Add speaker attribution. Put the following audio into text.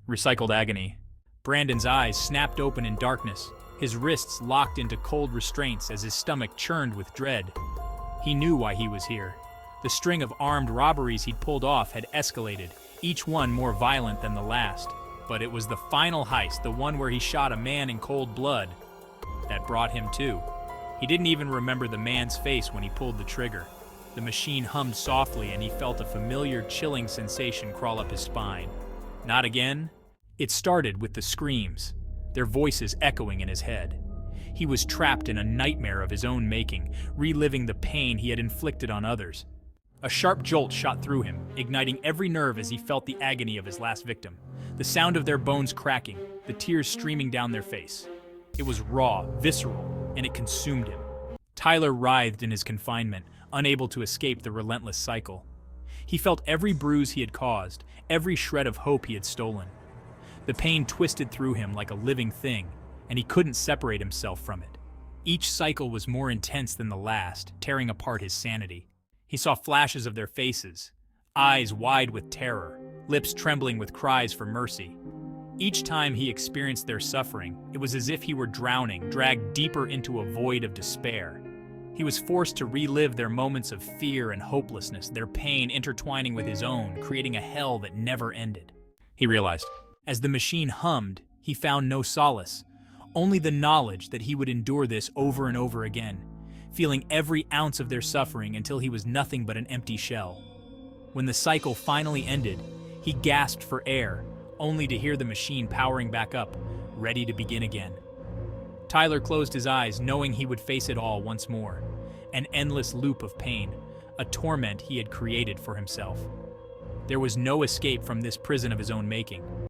Speaker 1: Recycled agony. Brandon's eyes snapped open in darkness, his wrists locked into cold restraints as his stomach churned with dread. He knew why he was here. The string of armed robberies he'd pulled off had escalated, each one more violent than the last. But it was the final heist, the one where he shot a man in cold blood, that brought him to. He didn't even remember the man's face when he pulled the trigger. The machine hummed softly and he felt a familiar, chilling sensation crawl up his spine. Not again? It started with the screams, their voices echoing in his head. He was trapped in a nightmare of his own making, reliving the pain he had inflicted on others. A sharp jolt shot through him, igniting every nerve as he felt the agony of his last victim. The sound of their bones cracking, the tears streaming down their face. It was raw, visceral, and it consumed him. Tyler writhed in his confinement, unable to escape the relentless cycle. He felt every bruise he had caused, every shred of hope he had stolen. The pain twisted through him like a living thing, and he couldn't separate himself from it. Each cycle was more intense than the last, tearing apart his sanity. He saw flashes of their faces, eyes wide with terror, lips trembling with cries for mercy. Each time he experienced their suffering, it was as if he were drowning, dragged deeper into a void of despair. He was forced to relive their moments of fear and hopelessness, their pain intertwining with his own, creating a hell that never ended. He realized. As the machine hummed, he found no solace, only the knowledge that he would endure this over and over again, feeling every ounce of their suffering until he was nothing but an empty shell. When the cycle finally ended, he gasped for air, only to hear the machine powering back up, ready to begin again. Tyler closed his eyes, knowing he would face it all once more, an endless loop of pain, a torment he had created for himself. There was no escape from this prison of his own making.